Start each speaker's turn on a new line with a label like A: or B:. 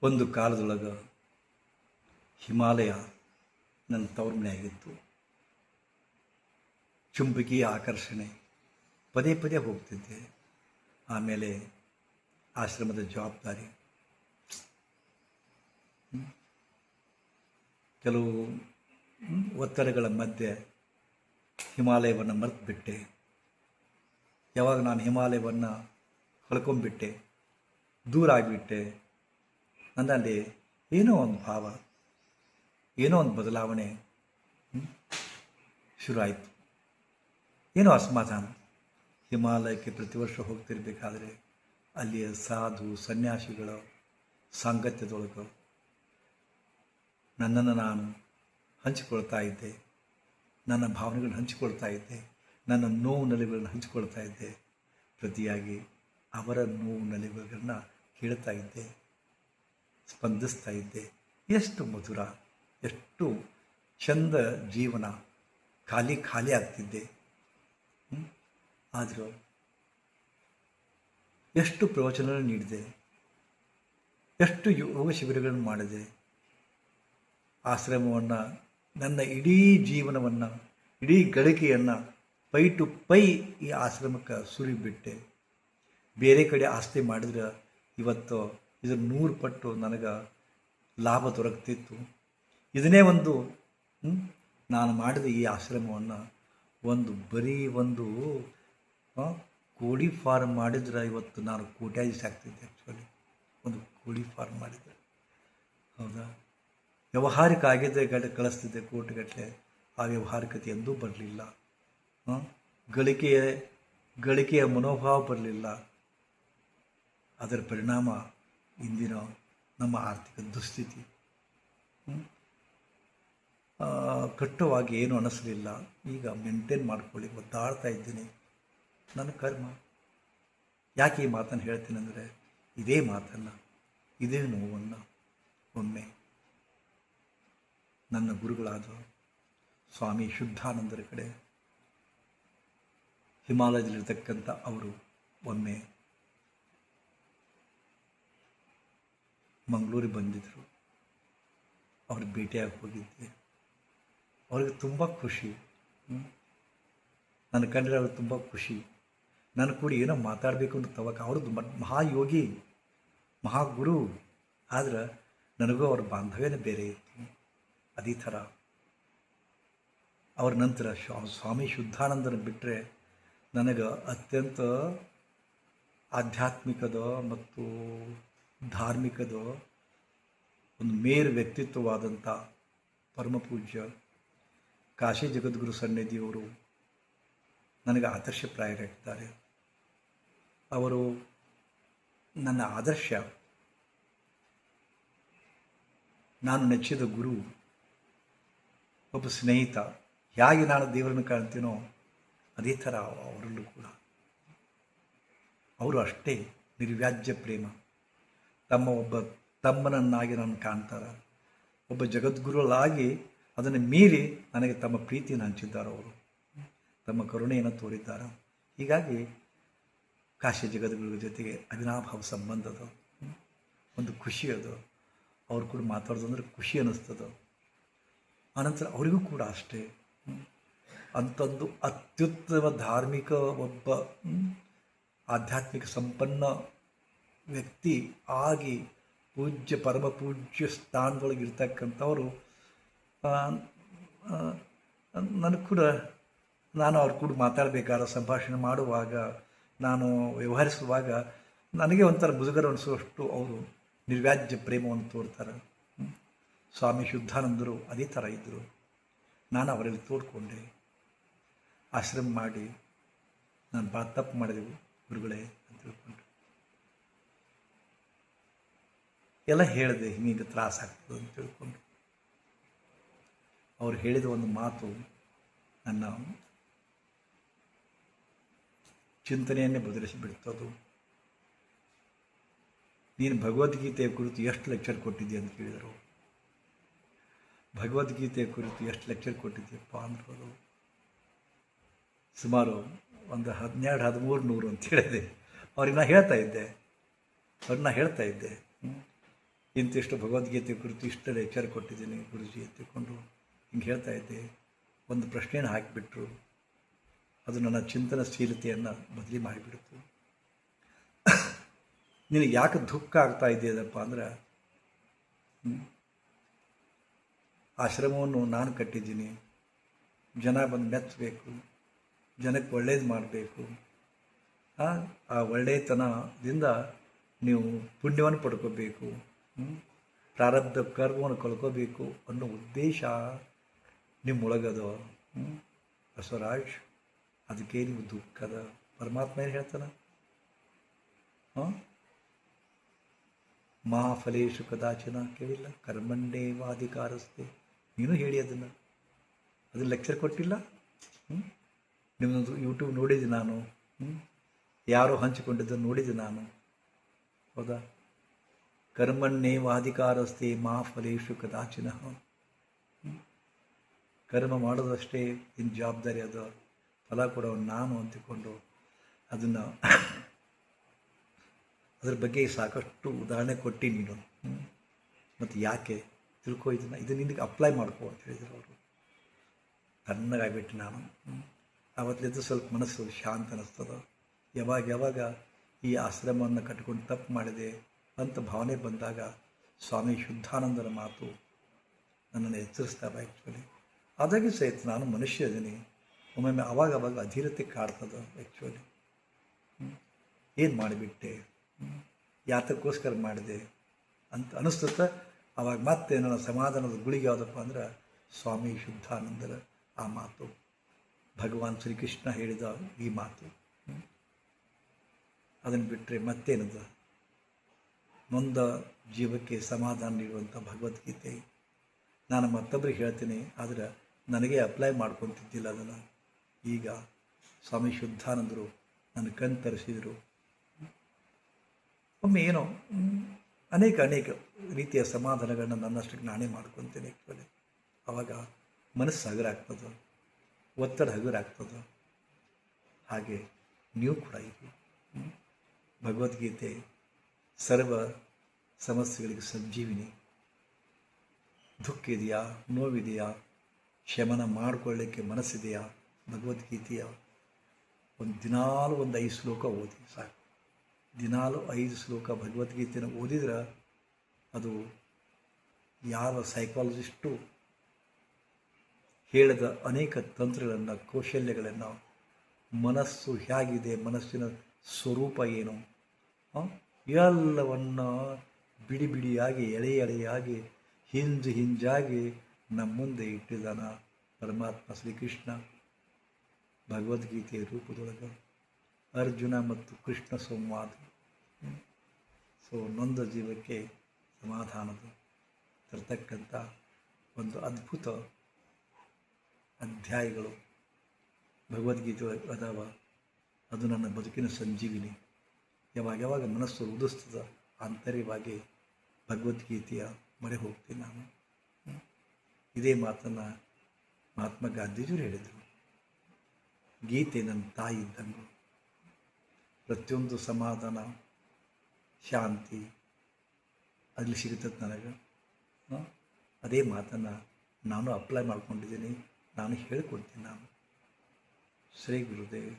A: ಒಂದು ಕಾಲದೊಳಗೆ ಹಿಮಾಲಯ ನನ್ನ ತವ್ರ ಮನೆ ಆಗಿತ್ತು. ಚುಂಬಕೀಯ ಆಕರ್ಷಣೆ, ಪದೇ ಪದೇ ಹೋಗ್ತಿದ್ದೆ. ಆಮೇಲೆ ಆಶ್ರಮದ ಜವಾಬ್ದಾರಿ, ಕೆಲವು ಒತ್ತಡಗಳ ಮಧ್ಯೆ ಹಿಮಾಲಯವನ್ನು ಮರೆತು ಬಿಟ್ಟೆ. ಯಾವಾಗ ನಾನು ಹಿಮಾಲಯವನ್ನು ಕಳ್ಕೊಂಡ್ಬಿಟ್ಟೆ, ದೂರ ಆಗಿಬಿಟ್ಟೆ, ನನ್ನಲ್ಲಿ ಏನೋ ಒಂದು ಭಾವ, ಏನೋ ಒಂದು ಬದಲಾವಣೆ ಶುರು ಆಯಿತು. ಏನೋ ಅಸಮಾಧಾನ. ಹಿಮಾಲಯಕ್ಕೆ ಪ್ರತಿ ವರ್ಷ ಹೋಗ್ತಿರ್ಬೇಕಾದ್ರೆ ಅಲ್ಲಿಯ ಸಾಧು ಸನ್ಯಾಸಿಗಳ ಸಾಂಗತ್ಯದೊಳಗೆ ನನ್ನನ್ನು ನಾನು ಹಂಚಿಕೊಳ್ತಾ ಇದ್ದೆ. ನನ್ನ ಭಾವನೆಗಳನ್ನು ಹಂಚಿಕೊಳ್ತಾ ಇದ್ದೆ. ನನ್ನ ನೋವು ನಲಿವುಗಳನ್ನು ಹಂಚಿಕೊಳ್ತಾ ಇದ್ದೆ. ಪ್ರತಿಯಾಗಿ ಅವರ ನೋವು ನಲಿವುಗಳನ್ನು ಕೇಳ್ತಾ ಇದ್ದೆ, ಸ್ಪಂದಿಸ್ತಾ ಇದ್ದೆ. ಎಷ್ಟು ಮಧುರ, ಎಷ್ಟು ಚಂದ ಜೀವನ. ಖಾಲಿ ಆಗ್ತಿದ್ದೆ. ಆದರೂ ಎಷ್ಟು ಪ್ರವಚನ ನೀಡಿದೆ, ಎಷ್ಟು ಯೋಗ ಶಿಬಿರಗಳನ್ನು ಮಾಡಿದೆ. ಆಶ್ರಮವನ್ನು, ನನ್ನ ಇಡೀ ಜೀವನವನ್ನು, ಇಡೀ ಗಳಿಕೆಯನ್ನು ಪೈ ಟು ಪೈ ಈ ಆಶ್ರಮಕ್ಕೆ ಸುರಿಬಿಟ್ಟೆ. ಬೇರೆ ಕಡೆ ಆಸ್ತಿ ಮಾಡಿದ್ರೆ ಇವತ್ತು ಇದರ 100 ಪಟ್ಟು ನನಗೆ ಲಾಭ ದೊರಕ್ತಿತ್ತು. ಇದನ್ನೇ ಒಂದು ನಾನು ಮಾಡಿದ ಈ ಆಶ್ರಮವನ್ನು ಬರೀ ಒಂದು ಕೋಳಿ ಫಾರ್ಮ್ ಮಾಡಿದ್ರೆ ಇವತ್ತು ನಾನು ಕೋಟ್ಯಾಧೀಶ ಆಗ್ತಿದ್ದೆ. ಆ್ಯಕ್ಚುಲಿ ಒಂದು ಕೋಳಿ ಫಾರ್ಮ್ ಮಾಡಿದರೆ, ಹೌದಾ, ವ್ಯವಹಾರಿಕ ಆಗಿದ್ದರೆ ಕಳಿಸ್ತಿದ್ದೆ ಕೋಟಿಗಟ್ಟಲೆ. ಆ ವ್ಯವಹಾರಿಕತೆ ಎಂದೂ ಬರಲಿಲ್ಲ. ಗಳಿಕೆಯ ಮನೋಭಾವ ಬರಲಿಲ್ಲ. ಅದರ ಪರಿಣಾಮ ಇಂದಿನ ನಮ್ಮ ಆರ್ಥಿಕ ದುಸ್ಥಿತಿ. ಕಟ್ಟುವಾಗಿ ಏನು ಅನ್ನಿಸಲಿಲ್ಲ. ಈಗ ಮೇಂಟೈನ್ ಮಾಡ್ಕೊಳ್ಳಿ ಒದ್ದಾಡ್ತಾ ಇದ್ದೀನಿ. ನನ್ನ ಕರ್ಮ. ಯಾಕೆ ಈ ಮಾತನ್ನು ಹೇಳ್ತೀನಿ ಅಂದರೆ, ಇದೇ ಮಾತನ್ನು, ಇದೇ ನೋವನ್ನು ಒಮ್ಮೆ ನನ್ನ ಗುರುಗಳಾದ ಸ್ವಾಮಿ ಶುದ್ಧಾನಂದರ ಕಡೆ, ಹಿಮಾಲಯದಲ್ಲಿರ್ತಕ್ಕಂಥ ಅವರು ಒಮ್ಮೆ ಮಂಗಳೂರಿಗೆ ಬಂದಿದ್ದರು. ಅವ್ರಿಗೆ ಭೇಟಿಯಾಗಿ ಹೋಗಿದ್ದೆ. ಅವ್ರಿಗೆ ತುಂಬ ಖುಷಿ. ನನ್ನ ಕಂಡ್ರೆ ಅವ್ರಿಗೆ ತುಂಬ ಖುಷಿ. ನಾನು ಕೂಡ ಏನೋ ಮಾತಾಡಬೇಕು ಅಂತ ತವಕ. ಅವ್ರದ್ದು ಮಹಾಯೋಗಿ, ಮಹಾಗುರು. ಆದ್ರೆ ನನಗೂ ಅವ್ರ ಬಾಂಧವ್ಯನೇ ಬೇರೆ ಇತ್ತು. ಅದೇ ಥರ ಅವ್ರ ನಂತರ ಸ್ವಾಮಿ ಶುದ್ಧಾನಂದನ ಬಿಟ್ಟರೆ ನನಗೆ ಅತ್ಯಂತ ಆಧ್ಯಾತ್ಮಿಕದ ಮತ್ತು ಧಾರ್ಮಿಕದ ಒಂದು ಮೇರು ವ್ಯಕ್ತಿತ್ವವಾದಂಥ ಪರಮಪೂಜ್ಯ ಕಾಶಿ ಜಗದ್ಗುರು ಸನ್ನಿಧಿಯವರು ನನಗೆ ಆದರ್ಶಪ್ರಾಯರಾಗಿದ್ದಾರೆ. ಅವರು ನನ್ನ ಆದರ್ಶ, ನಾನು ನೆಚ್ಚಿದ ಗುರು, ಒಬ್ಬ ಸ್ನೇಹಿತ. ಹೇಗೆ ನಾನು ದೇವರನ್ನು ಕಾಣ್ತೀನೋ ಅದೇ ಥರ ಅವರಲ್ಲೂ ಕೂಡ ಅವರು ಅಷ್ಟೇ ನಿರ್ವ್ಯಾಜ್ಯ ಪ್ರೇಮ. ಒಬ್ಬ ತಮ್ಮನನ್ನಾಗಿ ನಾನು ಕಾಣ್ತಾರೆ. ಒಬ್ಬ ಜಗದ್ಗುರುಗಳಾಗಿ ಅದನ್ನು ಮೀರಿ ನನಗೆ ತಮ್ಮ ಪ್ರೀತಿಯನ್ನು ಹಂಚಿದ್ದಾರೆ. ಅವರು ತಮ್ಮ ಕರುಣೆಯನ್ನು ತೋರಿದ್ದಾರೆ. ಹೀಗಾಗಿ ಕಾಶಿ ಜಗದ್ಗುರುಗಳ ಜೊತೆಗೆ ಅವಿನಾಭಾವ ಸಂಬಂಧದ ಒಂದು ಖುಷಿ ಅದು. ಅವ್ರು ಕೂಡ ಮಾತಾಡೋದಂದ್ರೆ ಖುಷಿ ಅನ್ನಿಸ್ತದೆ. ಆನಂತರ ಅವರಿಗೂ ಕೂಡ ಅಷ್ಟೇ ಅಂಥದ್ದು ಅತ್ಯುತ್ತಮ ಧಾರ್ಮಿಕ ಒಬ್ಬ ಆಧ್ಯಾತ್ಮಿಕ ಸಂಪನ್ನ ವ್ಯಕ್ತಿ ಆಗಿ ಪರಮ ಪೂಜ್ಯ ಸ್ಥಾನದೊಳಗೆ ಇರ್ತಕ್ಕಂಥವರು ನನಗೆ ಕೂಡ, ನಾನು ಅವ್ರು ಕೂಡ ಮಾತಾಡಬೇಕಾದ್ರೆ, ಸಂಭಾಷಣೆ ಮಾಡುವಾಗ, ನಾನು ವ್ಯವಹರಿಸುವಾಗ ನನಗೆ ಒಂಥರ ಮುಜುಗರ ಅನಿಸುವಷ್ಟು ಅವರು ನಿರ್ವ್ಯಾಜ್ಯ ಪ್ರೇಮವನ್ನು ತೋರ್ತಾರೆ. ಸ್ವಾಮಿ ಶುದ್ಧಾನಂದರು ಅದೇ ಥರ ಇದ್ದರು. ನಾನು ಅವರಲ್ಲಿ ತೋಡ್ಕೊಂಡೆ. ಆಶ್ರಮ ಮಾಡಿ ನಾನು ಭಾಳ ತಪ್ಪು ಮಾಡಿದೆವು ಗುರುಗಳೇ ಅಂತ ತಿಳ್ಕೊಂಡು ಎಲ್ಲ ಹೇಳಿದೆ. ಹಿಂಗೆ ತ್ರಾಸ ಆಗ್ತದೆ ಅಂತ ತಿಳ್ಕೊಂಡು ಅವ್ರು ಹೇಳಿದ ಒಂದು ಮಾತು ನನ್ನ ಚಿಂತನೆಯನ್ನೇ ಬದಲಿಸಿಬಿಡ್ತದು. ನೀನು ಭಗವದ್ಗೀತೆಯ ಕುರಿತು ಎಷ್ಟು ಲೆಕ್ಚರ್ ಕೊಟ್ಟಿದ್ದೀಯ ಅಂತ ಕೇಳಿದರು. ಭಗವದ್ಗೀತೆಯ ಕುರಿತು ಎಷ್ಟು ಲೆಕ್ಚರ್ ಕೊಟ್ಟಿದ್ದೀಯಪ್ಪ ಅಂದರು. ಸುಮಾರು ಒಂದು 1200-1300 ಅಂತ ಹೇಳಿದೆ. ಅವ್ರನ್ನ ಹೇಳ್ತಾ ಇದ್ದೆ. ಇಂತಿಷ್ಟು ಭಗವದ್ಗೀತೆ ಕುರಿತು ಇಷ್ಟೆಲ್ಲ ಎಚ್ಚರ ಕೊಟ್ಟಿದ್ದೀನಿ ಗುರುಜಿ ಎತ್ತಿಕೊಂಡು ಹಿಂಗೆ ಹೇಳ್ತಾ ಇದ್ದೆ. ಒಂದು ಪ್ರಶ್ನೆಯನ್ನು ಹಾಕಿಬಿಟ್ರು, ಅದು ನನ್ನ ಚಿಂತನಶೀಲತೆಯನ್ನು ಬದಲಿ ಮಾಡಿಬಿಡ್ತು. ನಿನಗೆ ಯಾಕೆ ದುಃಖ ಆಗ್ತಾ ಇದೆಯದಪ್ಪ ಅಂದ್ರೆ, ಆಶ್ರಮವನ್ನು ನಾನು ಕಟ್ಟಿದ್ದೀನಿ, ಜನ ಬಂದು ಮೆಚ್ಚಬೇಕು, ಜನಕ್ಕೆ ಒಳ್ಳೇದು ಮಾಡಬೇಕು, ಆ ಒಳ್ಳೆಯತನದಿಂದ ನೀವು ಪುಣ್ಯವನ್ನು ಪಡ್ಕೋಬೇಕು, ಪ್ರಾರಬ್ಧ ಕರ್ಮವನ್ನು ಕಳ್ಕೋಬೇಕು ಅನ್ನೋ ಉದ್ದೇಶ ನಿಮ್ಮೊಳಗದ ಬಸವರಾಜ್. ಅದಕ್ಕೆ ನೀವು ದುಃಖದ ಪರಮಾತ್ಮ ಏನು ಹೇಳ್ತಾನೆ, ಮಹಾಫಲೇಶು ಕದಾಚನ ಕೇಳಿಲ್ಲ, ಕರ್ಮಣ್ಯೇವಾಧಿಕಾರಸ್ತೆ. ನೀನು ಹೇಳಿ ಅದನ್ನು ಲೆಕ್ಚರ್ ಕೊಟ್ಟಿಲ್ಲ. ನಿಮ್ಮದು ಯೂಟ್ಯೂಬ್ ನೋಡಿದ್ದೆ ನಾನು, ಯಾರೋ ಹಂಚಿಕೊಂಡಿದ್ದನ್ನು ನೋಡಿದ್ದೆ ನಾನು, ಹೌದಾ? ಕರ್ಮಣ್ಯೇವಾಧಿಕಾರಸ್ತೆ ಮಹಾಫಲೇಶು ಕದಾಚಿನ. ಕರ್ಮ ಮಾಡೋದಷ್ಟೇ ಇನ್ನು ಜವಾಬ್ದಾರಿ ಅದ, ಫಲ ಕೊಡೋ ನಾನು ಅಂತಿಕೊಂಡು ಅದನ್ನು ಅದ್ರ ಬಗ್ಗೆ ಸಾಕಷ್ಟು ಉದಾಹರಣೆ ಕೊಟ್ಟು ನೀನು. ಮತ್ತು ಯಾಕೆ ತಿಳ್ಕೊ, ಇದು ನಿನಗೆ ಅಪ್ಲೈ ಮಾಡ್ಕೋ ಅಂತ ಹೇಳಿದರು ಅವರು. ತಣ್ಣಗಾಗ್ಬಿಟ್ಟು ನಾನು ಆವತ್ತಲಿದ್ದು ಸ್ವಲ್ಪ ಮನಸ್ಸು ಶಾಂತ ಅನ್ನಿಸ್ತದ. ಯಾವಾಗ ಈ ಆಶ್ರಮವನ್ನು ಕಟ್ಕೊಂಡು ತಪ್ಪು ಮಾಡಿದೆ ಅಂತ ಭಾವನೆ ಬಂದಾಗ ಸ್ವಾಮಿ ಶುದ್ಧಾನಂದರ ಮಾತು ನನ್ನನ್ನು ಎಚ್ಚರಿಸ್ತಾವೆ. ಆ್ಯಕ್ಚುಲಿ ಅದಾಗಿ ಸಹಿತ ನಾನು ಮನುಷ್ಯ ಇದ್ದೀನಿ, ಒಮ್ಮೊಮ್ಮೆ ಅವಾಗ ಅಧೀರತೆ ಕಾಡ್ತದೆ. ಆ್ಯಕ್ಚುಲಿ ಏನು ಮಾಡಿಬಿಟ್ಟೆ, ಯಾತಕ್ಕೋಸ್ಕರ ಮಾಡಿದೆ ಅಂತ ಅನಿಸ್ತದೆ. ಆವಾಗ ಮತ್ತೆ ನನ್ನ ಸಮಾಧಾನದ ಗುಳಿಗೆ ಯಾವುದಪ್ಪ ಅಂದ್ರೆ ಸ್ವಾಮಿ ಶುದ್ಧಾನಂದರ ಆ ಮಾತು, ಭಗವಾನ್ ಶ್ರೀಕೃಷ್ಣ ಹೇಳಿದ ಈ ಮಾತು. ಅದನ್ನು ಬಿಟ್ಟರೆ ಮತ್ತೇನದ? ನೊಂದ ಜೀವಕ್ಕೆ ಸಮಾಧಾನ ನೀಡುವಂಥ ಭಗವದ್ಗೀತೆ ನಾನು ಮತ್ತೊಬ್ಬರಿಗೆ ಹೇಳ್ತೀನಿ, ಆದರೆ ನನಗೆ ಅಪ್ಲೈ ಮಾಡ್ಕೊತಿದ್ದಿಲ್ಲ ಅದನ್ನು. ಈಗ ಸ್ವಾಮಿ ಶುದ್ಧಾನಂದರು ನನ್ನ ಕಣ್ ತರಿಸಿದರು. ಒಮ್ಮೆ ಏನೋ ಅನೇಕ ರೀತಿಯ ಸಮಾಧಾನಗಳನ್ನ ನನ್ನಷ್ಟಕ್ಕೆ ನಾನೇ ಮಾಡ್ಕೊತೀನಿ. ಆ್ಯಕ್ಚುಲಿ ಆವಾಗ ಮನಸ್ಸು ಹಗುರಾಗ್ತದೆ, ಒತ್ತಡ ಹಗುರಾಗ್ತದೆ. ಹಾಗೆ ನೀವು ಕೂಡ ಇರಿ. ಭಗವದ್ಗೀತೆ ಸರ್ವ ಸಮಸ್ಯೆಗಳಿಗೆ ಸಂಜೀವಿನಿ. ದುಃಖ ಇದೆಯಾ, ನೋವಿದೆಯಾ, ಶಮನ ಮಾಡಿಕೊಳ್ಳಿಕ್ಕೆ ಮನಸ್ಸಿದೆಯಾ, ಭಗವದ್ಗೀತೆಯ ದಿನಾಲು 5 ಶ್ಲೋಕ ಓದಿ ಸಾಕು. ದಿನಾಲು 5 ಶ್ಲೋಕ ಭಗವದ್ಗೀತೆಯನ್ನು ಓದಿದ್ರೆ ಅದು ಯಾವ ಸೈಕಾಲಜಿಸ್ಟು ಹೇಳಿದ ಅನೇಕ ತಂತ್ರಗಳನ್ನು, ಕೌಶಲ್ಯಗಳನ್ನು, ಮನಸ್ಸು ಹೇಗಿದೆ, ಮನಸ್ಸಿನ ಸ್ವರೂಪ ಏನು, ಎಲ್ಲವನ್ನು ಬಿಡಿಯಾಗಿ ಎಳೆಯಾಗಿ ಹಿಂಜಾಗಿ ನಮ್ಮ ಮುಂದೆ ಇಟ್ಟಿದ್ದಾನ ಪರಮಾತ್ಮ ಶ್ರೀಕೃಷ್ಣ ಭಗವದ್ಗೀತೆಯ ರೂಪದೊಳಗೆ. ಅರ್ಜುನ ಮತ್ತು ಕೃಷ್ಣ ಸಂವಾದ. ನೊಂದ ಜೀವಕ್ಕೆ ಸಮಾಧಾನದ ತರ್ತಕ್ಕಂಥ ಒಂದು ಅದ್ಭುತ ಅಧ್ಯಾಯಗಳು ಭಗವದ್ಗೀತೆ ಅದಾವ. ಅದು ನನ್ನ ಬದುಕಿನ ಸಂಜೀವಿನಿ. ಯಾವಾಗ ಮನಸ್ಸು ಉದಿಸ್ತದ ಆಂತರ್ಯವಾಗಿ ಭಗವದ್ಗೀತೆಯ ಮೊರೆ ಹೋಗ್ತೀನಿ ನಾನು. ಇದೇ ಮಾತನ್ನು ಮಹಾತ್ಮ ಗಾಂಧೀಜಿಯವರು ಹೇಳಿದರು. ಗೀತೆ ನನ್ನ ತಾಯಿ ಇದ್ದಂಗೂ, ಪ್ರತಿಯೊಂದು ಸಮಾಧಾನ ಶಾಂತಿ ಅಲ್ಲಿ ಸಿಗುತ್ತದೆ ನನಗೆ. ಅದೇ ಮಾತನ್ನು ನಾನು ಅಪ್ಲೈ ಮಾಡ್ಕೊಂಡಿದ್ದೀನಿ, ನಾನು ಹೇಳ್ಕೊಡ್ತೀನಿ ನಾನು. ಶ್ರೀ ಗುರುದೇವ್.